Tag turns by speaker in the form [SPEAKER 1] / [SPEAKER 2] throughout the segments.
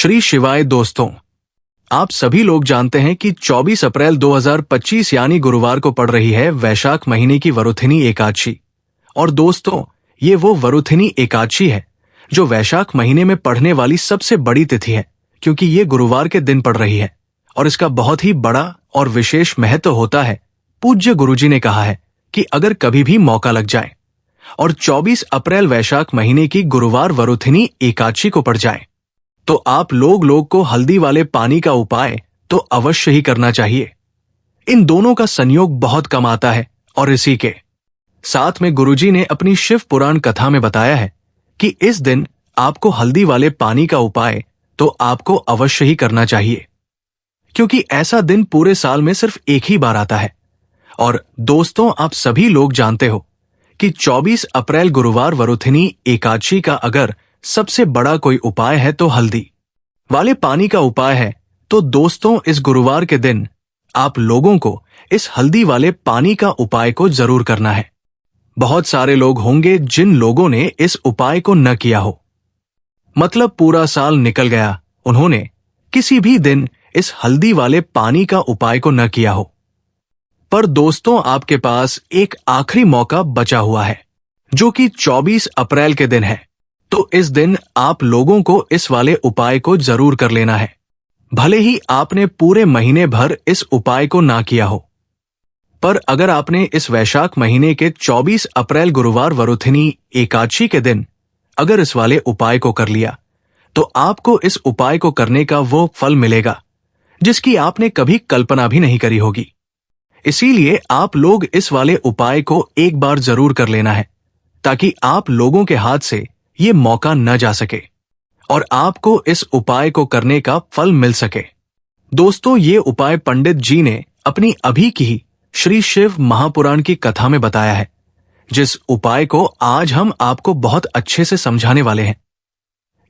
[SPEAKER 1] श्री शिवाय दोस्तों, आप सभी लोग जानते हैं कि 24 अप्रैल 2025 यानी गुरुवार को पड़ रही है वैशाख महीने की वरुथिनी एकादशी। और दोस्तों, ये वो वरुथिनी एकादशी है जो वैशाख महीने में पड़ने वाली सबसे बड़ी तिथि है, क्योंकि ये गुरुवार के दिन पड़ रही है और इसका बहुत ही बड़ा और विशेष महत्व होता है। पूज्य गुरुजी ने कहा है कि अगर कभी भी मौका लग जाए और 24 अप्रैल वैशाख महीने की गुरुवार वरुथिनी एकादशी को पड़ जाए तो आप लोग को हल्दी वाले पानी का उपाय तो अवश्य ही करना चाहिए। इन दोनों का संयोग बहुत कम आता है और इसी के साथ में गुरुजी ने अपनी शिव पुराण कथा में बताया है कि इस दिन आपको हल्दी वाले पानी का उपाय तो आपको अवश्य ही करना चाहिए, क्योंकि ऐसा दिन पूरे साल में सिर्फ एक ही बार आता है। और दोस्तों, आप सभी लोग जानते हो कि 24 अप्रैल गुरुवार वरुथिनी एकादशी का अगर सबसे बड़ा कोई उपाय है तो हल्दी वाले पानी का उपाय है। तो दोस्तों, इस गुरुवार के दिन आप लोगों को इस हल्दी वाले पानी का उपाय को जरूर करना है। बहुत सारे लोग होंगे जिन लोगों ने इस उपाय को न किया हो, मतलब पूरा साल निकल गया, उन्होंने किसी भी दिन इस हल्दी वाले पानी का उपाय को न किया हो। पर दोस्तों, आपके पास एक आखिरी मौका बचा हुआ है जो कि 24 अप्रैल के दिन है। तो इस दिन आप लोगों को इस वाले उपाय को जरूर कर लेना है, भले ही आपने पूरे महीने भर इस उपाय को ना किया हो। पर अगर आपने इस वैशाख महीने के 24 अप्रैल गुरुवार वरुथिनी एकादशी के दिन अगर इस वाले उपाय को कर लिया तो आपको इस उपाय को करने का वो फल मिलेगा जिसकी आपने कभी कल्पना भी नहीं करी होगी। इसीलिए आप लोग इस वाले उपाय को एक बार जरूर कर लेना है, ताकि आप लोगों के हाथ से ये मौका न जा सके और आपको इस उपाय को करने का फल मिल सके। दोस्तों, ये उपाय पंडित जी ने अपनी अभी की ही श्री शिव महापुराण की कथा में बताया है, जिस उपाय को आज हम आपको बहुत अच्छे से समझाने वाले हैं।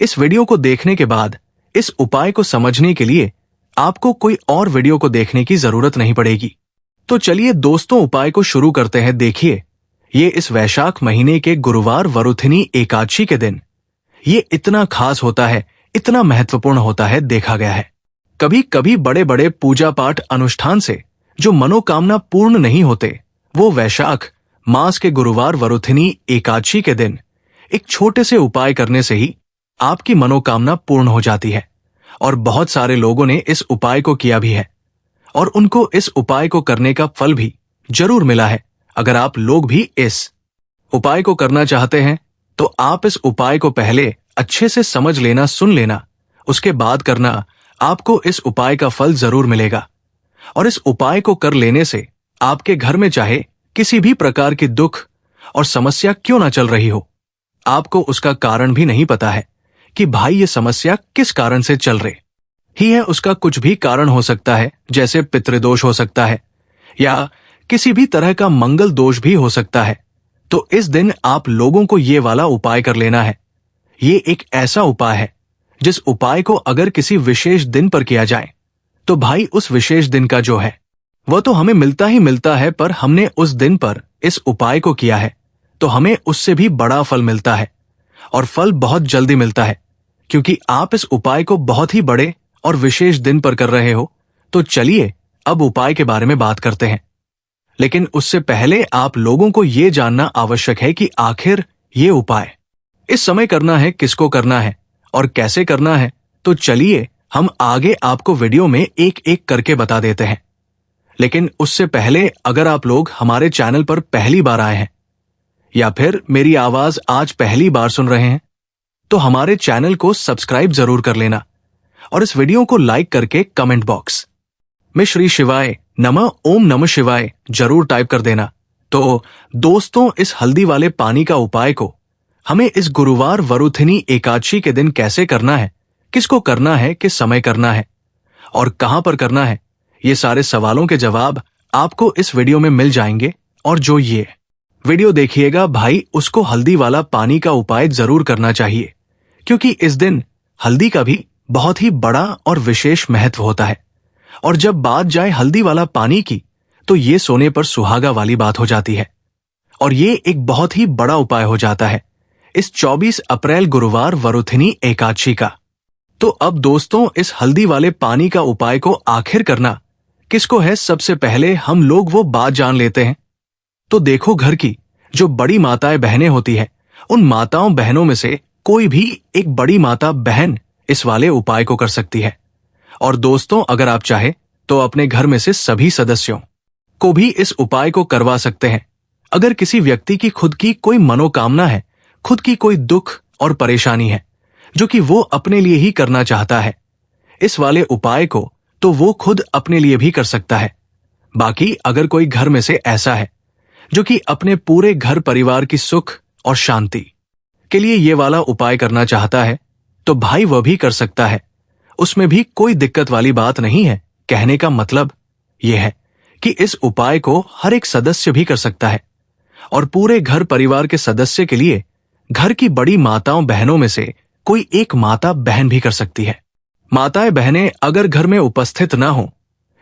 [SPEAKER 1] इस वीडियो को देखने के बाद इस उपाय को समझने के लिए आपको कोई और वीडियो को देखने की जरूरत नहीं पड़ेगी। तो चलिए दोस्तों, उपाय को शुरू करते हैं। देखिए, ये इस वैशाख महीने के गुरुवार वरुथिनी एकादशी के दिन ये इतना खास होता है, इतना महत्वपूर्ण होता है, देखा गया है कभी कभी बड़े बड़े पूजा पाठ अनुष्ठान से जो मनोकामना पूर्ण नहीं होते, वो वैशाख मास के गुरुवार वरुथिनी एकादशी के दिन एक छोटे से उपाय करने से ही आपकी मनोकामना पूर्ण हो जाती है। और बहुत सारे लोगों ने इस उपाय को किया भी है और उनको इस उपाय को करने का फल भी जरूर मिला है। अगर आप लोग भी इस उपाय को करना चाहते हैं तो आप इस उपाय को पहले अच्छे से समझ लेना, सुन लेना, उसके बाद करना। आपको इस उपाय का फल जरूर मिलेगा। और इस उपाय को कर लेने से आपके घर में चाहे किसी भी प्रकार की दुख और समस्या क्यों ना चल रही हो, आपको उसका कारण भी नहीं पता है कि भाई ये समस्या किस कारण से चल रही ही है। उसका कुछ भी कारण हो सकता है, जैसे पितृदोष हो सकता है या किसी भी तरह का मंगल दोष भी हो सकता है। तो इस दिन आप लोगों को ये वाला उपाय कर लेना है। ये एक ऐसा उपाय है जिस उपाय को अगर किसी विशेष दिन पर किया जाए तो भाई उस विशेष दिन का जो है वह तो हमें मिलता ही मिलता है, पर हमने उस दिन पर इस उपाय को किया है तो हमें उससे भी बड़ा फल मिलता है और फल बहुत जल्दी मिलता है, क्योंकि आप इस उपाय को बहुत ही बड़े और विशेष दिन पर कर रहे हो। तो चलिए अब उपाय के बारे में बात करते हैं, लेकिन उससे पहले आप लोगों को यह जानना आवश्यक है कि आखिर ये उपाय इस समय करना है, किसको करना है और कैसे करना है। तो चलिए हम आगे आपको वीडियो में एक एक करके बता देते हैं। लेकिन उससे पहले अगर आप लोग हमारे चैनल पर पहली बार आए हैं या फिर मेरी आवाज आज पहली बार सुन रहे हैं तो हमारे चैनल को सब्सक्राइब जरूर कर लेना और इस वीडियो को लाइक करके कमेंट बॉक्स में श्री शिवाय नमः, ओम नमः शिवाय जरूर टाइप कर देना। तो दोस्तों, इस हल्दी वाले पानी का उपाय को हमें इस गुरुवार वरुथिनी एकादशी के दिन कैसे करना है, किसको करना है, किस समय करना है और कहां पर करना है, ये सारे सवालों के जवाब आपको इस वीडियो में मिल जाएंगे। और जो ये वीडियो देखिएगा भाई, उसको हल्दी वाला पानी का उपाय जरूर करना चाहिए, क्योंकि इस दिन हल्दी का भी बहुत ही बड़ा और विशेष महत्व होता है। और जब बात जाए हल्दी वाला पानी की तो ये सोने पर सुहागा वाली बात हो जाती है और ये एक बहुत ही बड़ा उपाय हो जाता है इस 24 अप्रैल गुरुवार वरुथिनी एकादशी का। तो अब दोस्तों, इस हल्दी वाले पानी का उपाय को आखिर करना किसको है, सबसे पहले हम लोग वो बात जान लेते हैं। तो देखो, घर की जो बड़ी माताएं बहनें होती है, उन माताओं बहनों में से कोई भी एक बड़ी माता बहन इस वाले उपाय को कर सकती है। और दोस्तों, अगर आप चाहे तो अपने घर में से सभी सदस्यों को भी इस उपाय को करवा सकते हैं। अगर किसी व्यक्ति की खुद की कोई मनोकामना है, खुद की कोई दुख और परेशानी है जो कि वो अपने लिए ही करना चाहता है, इस वाले उपाय को तो वो खुद अपने लिए भी कर सकता है। बाकी अगर कोई घर में से ऐसा है जो कि अपने पूरे घर परिवार की सुख और शांति के लिए ये वाला उपाय करना चाहता है, तो भाई वह भी कर सकता है। उसमें भी कोई दिक्कत वाली बात नहीं है। कहने का मतलब यह है कि इस उपाय को हर एक सदस्य भी कर सकता है और पूरे घर परिवार के सदस्य के लिए घर की बड़ी माताओं बहनों में से कोई एक माता बहन भी कर सकती है। माताएं बहनें अगर घर में उपस्थित ना हो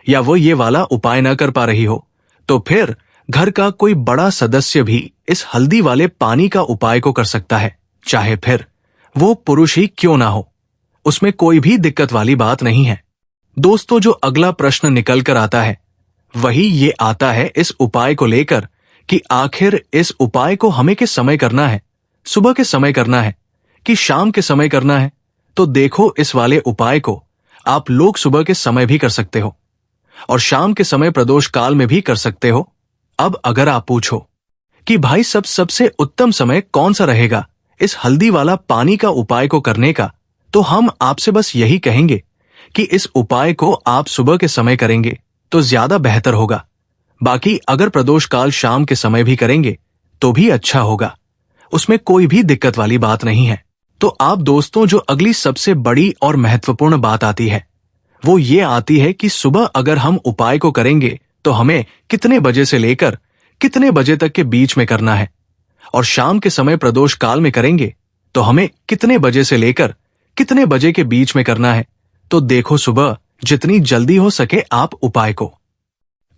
[SPEAKER 1] या वो ये वाला उपाय ना कर पा रही हो, तो फिर घर का कोई बड़ा सदस्य भी इस हल्दी वाले पानी का उपाय को कर सकता है, चाहे फिर वो पुरुष ही क्यों ना हो। उसमें कोई भी दिक्कत वाली बात नहीं है। दोस्तों, जो अगला प्रश्न निकल कर आता है वही ये आता है इस उपाय को लेकर कि आखिर इस उपाय को हमें किस समय करना है, सुबह के समय करना है कि शाम के समय करना है। तो देखो, इस वाले उपाय को आप लोग सुबह के समय भी कर सकते हो और शाम के समय प्रदोष काल में भी कर सकते हो। अब अगर आप पूछो कि भाई सबसे उत्तम समय कौन सा रहेगा इस हल्दी वाला पानी का उपाय को करने का, तो हम आपसे बस यही कहेंगे कि इस उपाय को आप सुबह के समय करेंगे तो ज्यादा बेहतर होगा। बाकी अगर प्रदोष काल शाम के समय भी करेंगे तो भी अच्छा होगा, उसमें कोई भी दिक्कत वाली बात नहीं है। तो आप दोस्तों, जो अगली सबसे बड़ी और महत्वपूर्ण बात आती है वो ये आती है कि सुबह अगर हम उपाय को करेंगे तो हमें कितने बजे से लेकर कितने बजे तक के बीच में करना है, और शाम के समय प्रदोष काल में करेंगे तो हमें कितने बजे से लेकर कितने बजे के बीच में करना है। तो देखो, सुबह जितनी जल्दी हो सके आप उपाय को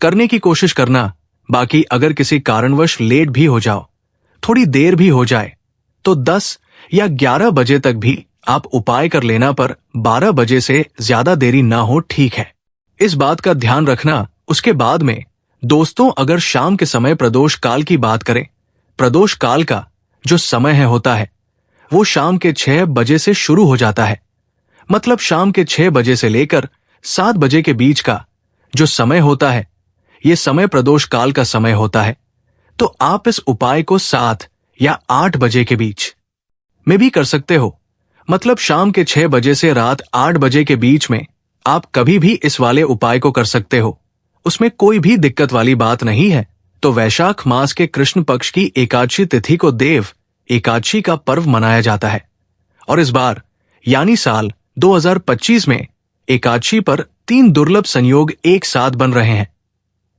[SPEAKER 1] करने की कोशिश करना। बाकी अगर किसी कारणवश लेट भी हो जाओ, थोड़ी देर भी हो जाए, तो 10 या 11 बजे तक भी आप उपाय कर लेना, पर 12 बजे से ज्यादा देरी ना हो, ठीक है। इस बात का ध्यान रखना। उसके बाद में दोस्तों, अगर शाम के समय प्रदोष काल की बात करें, प्रदोष काल का जो समय होता है वो शाम के 6 बजे से शुरू हो जाता है। मतलब शाम के 6 बजे से लेकर 7 बजे के बीच का जो समय होता है, ये समय प्रदोष काल का समय होता है। तो आप इस उपाय को 7 या 8 बजे के बीच में भी कर सकते हो। मतलब शाम के 6 बजे से रात 8 बजे के बीच में आप कभी भी इस वाले उपाय को कर सकते हो, उसमें कोई भी दिक्कत वाली बात नहीं है। तो वैशाख मास के कृष्ण पक्ष की एकादशी तिथि को देव एकादशी का पर्व मनाया जाता है, और इस बार यानी साल 2025 में एकादशी पर 3 दुर्लभ संयोग एक साथ बन रहे हैं।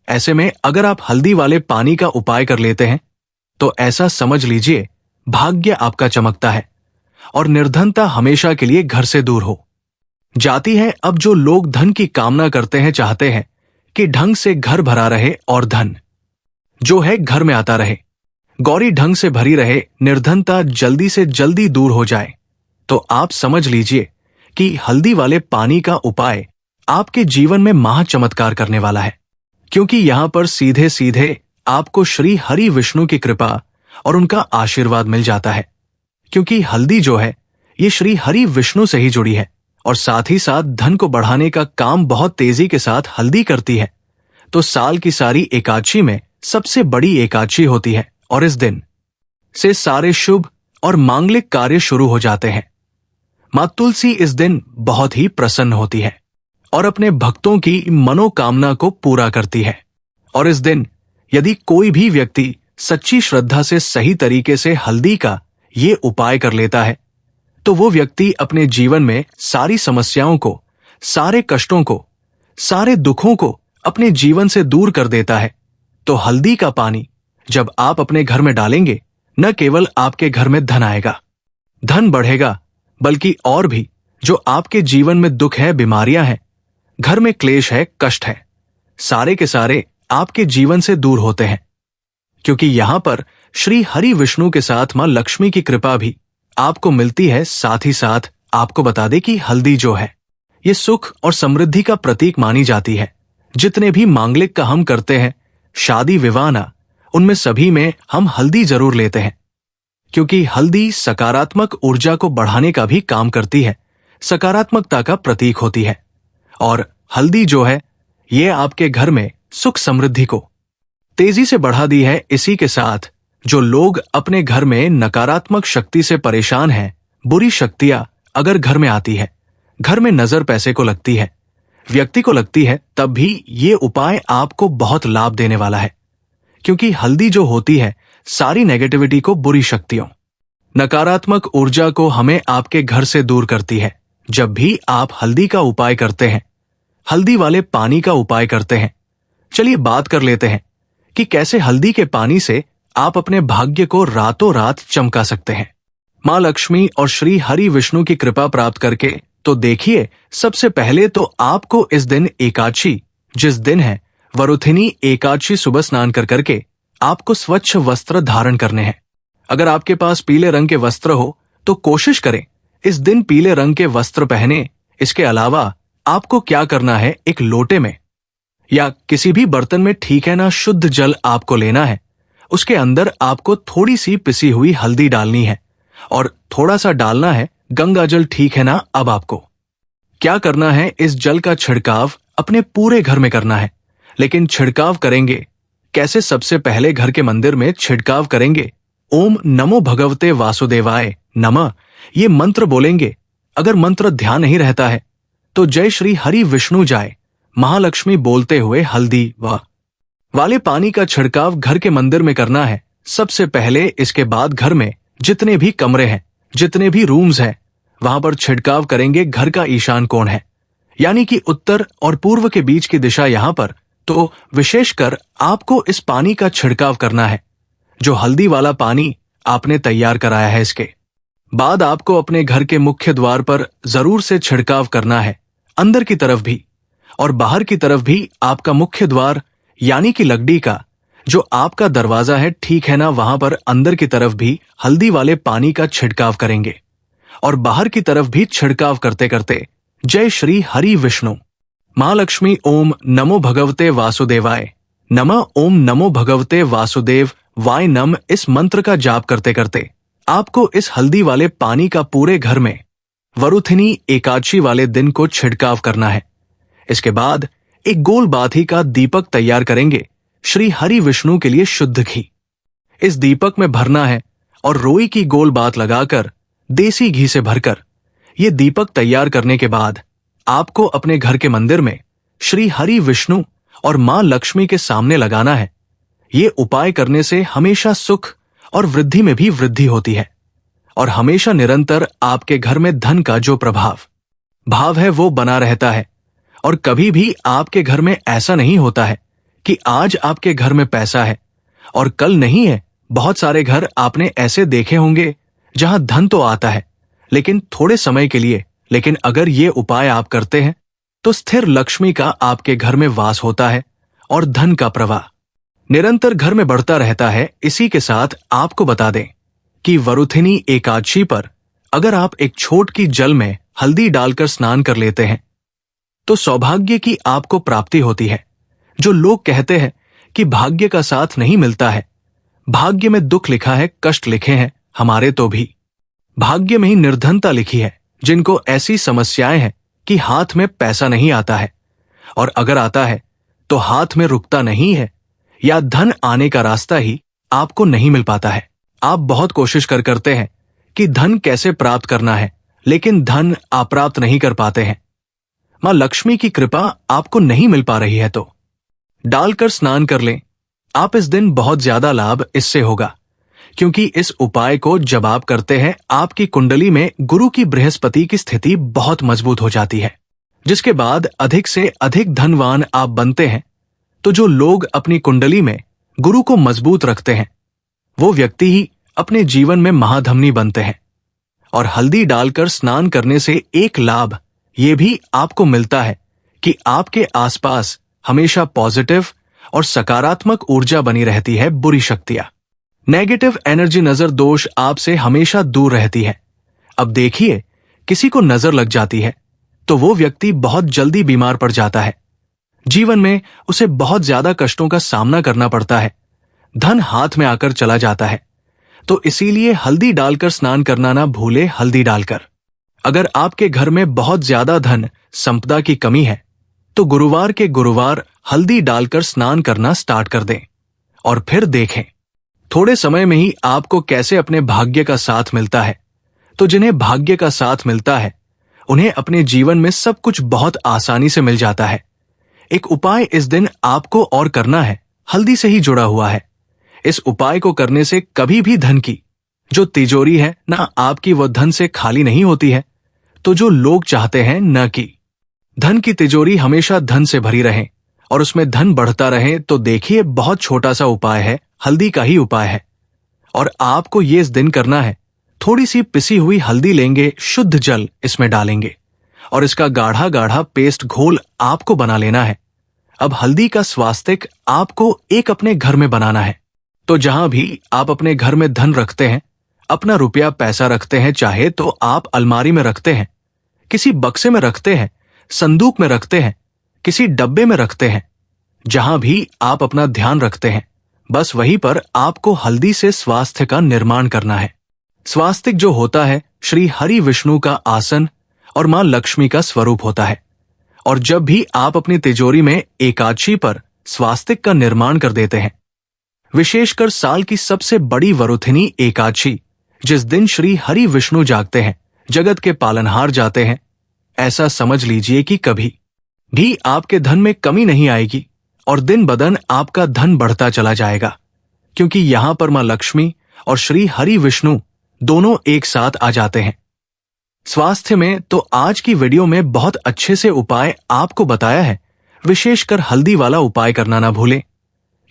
[SPEAKER 1] ऐसे में अगर आप हल्दी वाले पानी का उपाय कर लेते हैं तो ऐसा समझ लीजिए भाग्य आपका चमकता है और निर्धनता हमेशा के लिए घर से दूर हो जाती है। अब जो लोग धन की कामना करते हैं, चाहते हैं कि ढंग से घर भरा रहे और धन जो है घर में आता रहे, गौरी ढंग से भरी रहे, निर्धनता जल्दी से जल्दी दूर हो जाए, तो आप समझ लीजिए कि हल्दी वाले पानी का उपाय आपके जीवन में महा चमत्कार करने वाला है। क्योंकि यहां पर सीधे सीधे आपको श्री हरि विष्णु की कृपा और उनका आशीर्वाद मिल जाता है। क्योंकि हल्दी जो है ये श्री हरि विष्णु से ही जुड़ी है और साथ ही साथ धन को बढ़ाने का काम बहुत तेजी के साथ हल्दी करती है। तो साल की सारी एकादशी में सबसे बड़ी एकादशी होती है और इस दिन से सारे शुभ और मांगलिक कार्य शुरू हो जाते हैं। मां तुलसी इस दिन बहुत ही प्रसन्न होती है और अपने भक्तों की मनोकामना को पूरा करती है। और इस दिन यदि कोई भी व्यक्ति सच्ची श्रद्धा से सही तरीके से हल्दी का ये उपाय कर लेता है तो वो व्यक्ति अपने जीवन में सारी समस्याओं को, सारे कष्टों को, सारे दुखों को अपने जीवन से दूर कर देता है। तो हल्दी का पानी जब आप अपने घर में डालेंगे, न केवल आपके घर में धन आएगा, धन बढ़ेगा, बल्कि और भी जो आपके जीवन में दुख है, बीमारियां हैं, घर में क्लेश है, कष्ट है, सारे के सारे आपके जीवन से दूर होते हैं। क्योंकि यहां पर श्री हरि विष्णु के साथ मां लक्ष्मी की कृपा भी आपको मिलती है, साथ ही साथ आपको बता दे कि हल्दी जो है ये सुख और समृद्धि का प्रतीक मानी जाती है। जितने भी मांगलिक का हम करते हैं, शादी विवाह ना, उनमें सभी में हम हल्दी जरूर लेते हैं, क्योंकि हल्दी सकारात्मक ऊर्जा को बढ़ाने का भी काम करती है, सकारात्मकता का प्रतीक होती है। और हल्दी जो है ये आपके घर में सुख समृद्धि को तेजी से बढ़ा दी है। इसी के साथ जो लोग अपने घर में नकारात्मक शक्ति से परेशान हैं, बुरी शक्तियां अगर घर में आती है, घर में नजर पैसे को लगती है, व्यक्ति को लगती है, तब भी ये उपाय आपको बहुत लाभ देने वाला है। क्योंकि हल्दी जो होती है सारी नेगेटिविटी को, बुरी शक्तियों, नकारात्मक ऊर्जा को हमें आपके घर से दूर करती है। जब भी आप हल्दी का उपाय करते हैं, हल्दी वाले पानी का उपाय करते हैं, चलिए बात कर लेते हैं कि कैसे हल्दी के पानी से आप अपने भाग्य को रातों रात चमका सकते हैं, मां लक्ष्मी और श्री हरि विष्णु की कृपा प्राप्त करके। तो देखिए, सबसे पहले तो आपको इस दिन एकादशी, जिस दिन है वरुथिनी एकादशी, सुबह स्नान कर करके आपको स्वच्छ वस्त्र धारण करने हैं। अगर आपके पास पीले रंग के वस्त्र हो तो कोशिश करें इस दिन पीले रंग के वस्त्र पहने। इसके अलावा आपको क्या करना है, एक लोटे में या किसी भी बर्तन में, ठीक है ना, शुद्ध जल आपको लेना है। उसके अंदर आपको थोड़ी सी पिसी हुई हल्दी डालनी है और थोड़ा सा डालना है गंगा जल, ठीक है ना। अब आपको क्या करना है, इस जल का छिड़काव अपने पूरे घर में करना है। लेकिन छिड़काव करेंगे कैसे? सबसे पहले घर के मंदिर में छिड़काव करेंगे। ओम नमो भगवते वासुदेवाय नमः, ये मंत्र बोलेंगे। अगर मंत्र ध्यान नहीं रहता है तो जय श्री हरि विष्णु जाय महालक्ष्मी बोलते हुए हल्दी वाले पानी का छिड़काव घर के मंदिर में करना है सबसे पहले। इसके बाद घर में जितने भी कमरे हैं, जितने भी रूम्स हैं, वहां पर छिड़काव करेंगे। घर का ईशान कोण है, यानी कि उत्तर और पूर्व के बीच की दिशा, यहां पर तो विशेषकर आपको इस पानी का छिड़काव करना है, जो हल्दी वाला पानी आपने तैयार कराया है। इसके बाद आपको अपने घर के मुख्य द्वार पर जरूर से छिड़काव करना है, अंदर की तरफ भी और बाहर की तरफ भी। आपका मुख्य द्वार यानी कि लकड़ी का जो आपका दरवाजा है, ठीक है ना, वहां पर अंदर की तरफ भी हल्दी वाले पानी का छिड़काव करेंगे और बाहर की तरफ भी छिड़काव करते करते जय श्री हरि विष्णु महालक्ष्मी ओम नमो भगवते वासुदेवाय नमः, ओम नमो भगवते वासुदेव वाय नम, इस मंत्र का जाप करते करते आपको इस हल्दी वाले पानी का पूरे घर में वरुथिनी एकादशी वाले दिन को छिड़काव करना है। इसके बाद एक गोल बाती का दीपक तैयार करेंगे श्री हरि विष्णु के लिए, शुद्ध घी इस दीपक में भरना है और रोई की गोल बात लगाकर देसी घी से भरकर ये दीपक तैयार करने के बाद आपको अपने घर के मंदिर में श्री हरि विष्णु और मां लक्ष्मी के सामने लगाना है। ये उपाय करने से हमेशा सुख और वृद्धि में भी वृद्धि होती है और हमेशा निरंतर आपके घर में धन का जो भाव है वो बना रहता है। और कभी भी आपके घर में ऐसा नहीं होता है कि आज आपके घर में पैसा है और कल नहीं है। बहुत सारे घर आपने ऐसे देखे होंगे जहां धन तो आता है लेकिन थोड़े समय के लिए, लेकिन अगर ये उपाय आप करते हैं तो स्थिर लक्ष्मी का आपके घर में वास होता है और धन का प्रवाह निरंतर घर में बढ़ता रहता है। इसी के साथ आपको बता दें कि वरुथिनी एकादशी पर अगर आप एक छोट की जल में हल्दी डालकर स्नान कर लेते हैं तो सौभाग्य की आपको प्राप्ति होती है। जो लोग कहते हैं कि भाग्य का साथ नहीं मिलता है, भाग्य में दुख लिखा है, कष्ट लिखे हैं, हमारे तो भी भाग्य में ही निर्धनता लिखी है। जिनको ऐसी समस्याएं हैं कि हाथ में पैसा नहीं आता है और अगर आता है तो हाथ में रुकता नहीं है या धन आने का रास्ता ही आपको नहीं मिल पाता है। आप बहुत कोशिश करते हैं कि धन कैसे प्राप्त करना है, लेकिन धन आप प्राप्त नहीं कर पाते हैं। मां लक्ष्मी की कृपा आपको नहीं मिल पा रही है तो डालकर स्नान कर लें। आप इस दिन बहुत ज्यादा लाभ इससे होगा, क्योंकि इस उपाय को जब आप करते हैं आपकी कुंडली में गुरु की बृहस्पति की स्थिति बहुत मजबूत हो जाती है, जिसके बाद अधिक से अधिक धनवान आप बनते हैं। तो जो लोग अपनी कुंडली में गुरु को मजबूत रखते हैं वो व्यक्ति ही अपने जीवन में महाधनी बनते हैं। और हल्दी डालकर स्नान करने से एक लाभ ये भी आपको मिलता है कि आपके आसपास हमेशा पॉजिटिव और सकारात्मक ऊर्जा बनी रहती है। बुरी शक्तियां, नेगेटिव एनर्जी, नजर दोष आपसे हमेशा दूर रहती है। अब देखिए किसी को नजर लग जाती है तो वो व्यक्ति बहुत जल्दी बीमार पड़ जाता है। जीवन में उसे बहुत ज्यादा कष्टों का सामना करना पड़ता है, धन हाथ में आकर चला जाता है। तो इसीलिए हल्दी डालकर स्नान करना ना भूले। हल्दी डालकर अगर आपके घर में बहुत ज्यादा धन संपदा की कमी है तो गुरुवार के गुरुवार हल्दी डालकर स्नान करना स्टार्ट कर दें और फिर देखें थोड़े समय में ही आपको कैसे अपने भाग्य का साथ मिलता है। तो जिन्हें भाग्य का साथ मिलता है उन्हें अपने जीवन में सब कुछ बहुत आसानी से मिल जाता है। एक उपाय इस दिन आपको और करना है, हल्दी से ही जुड़ा हुआ है। इस उपाय को करने से कभी भी धन की जो तिजोरी है ना आपकी वो धन से खाली नहीं होती है। तो जो लोग चाहते हैं न कि धन की तिजोरी हमेशा धन से भरी रहे और उसमें धन बढ़ता रहे, तो देखिए बहुत छोटा सा उपाय है, हल्दी का ही उपाय है। और आपको ये इस दिन करना है, थोड़ी सी पिसी हुई हल्दी लेंगे, शुद्ध जल इसमें डालेंगे और इसका गाढ़ा गाढ़ा पेस्ट घोल आपको बना लेना है। अब हल्दी का स्वास्तिक आपको एक अपने घर में बनाना है। तो जहां भी आप अपने घर में धन रखते हैं, अपना रुपया पैसा रखते हैं, चाहे तो आप अलमारी में रखते हैं, किसी बक्से में रखते हैं, संदूक में रखते हैं, किसी डब्बे में रखते हैं, जहां भी आप अपना ध्यान रखते हैं, बस वहीं पर आपको हल्दी से स्वास्थ्य का निर्माण करना है। स्वास्तिक जो होता है श्री हरि विष्णु का आसन और मां लक्ष्मी का स्वरूप होता है। और जब भी आप अपनी तिजोरी में एकादशी पर स्वास्तिक का निर्माण कर देते हैं, विशेषकर साल की सबसे बड़ी वरुथिनी एकादशी जिस दिन श्री हरि विष्णु जागते हैं, जगत के पालनहार जाते हैं, ऐसा समझ लीजिए कि कभी भी आपके धन में कमी नहीं आएगी और दिन बदन आपका धन बढ़ता चला जाएगा, क्योंकि यहां पर मां लक्ष्मी और श्री हरि विष्णु दोनों एक साथ आ जाते हैं। स्वास्थ्य में तो आज की वीडियो में बहुत अच्छे से उपाय आपको बताया है, विशेषकर हल्दी वाला उपाय करना ना भूलें,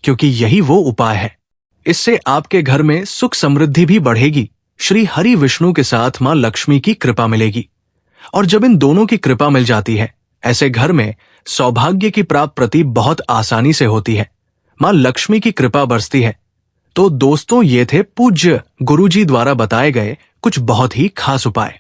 [SPEAKER 1] क्योंकि यही वो उपाय है। इससे आपके घर में सुख समृद्धि भी बढ़ेगी, श्री हरि विष्णु के साथ मां लक्ष्मी की कृपा मिलेगी। और जब इन दोनों की कृपा मिल जाती है, ऐसे घर में सौभाग्य की प्राप्ति बहुत आसानी से होती है, मां लक्ष्मी की कृपा बरसती है। तो दोस्तों, ये थे पूज्य गुरुजी द्वारा बताए गए कुछ बहुत ही खास उपाय।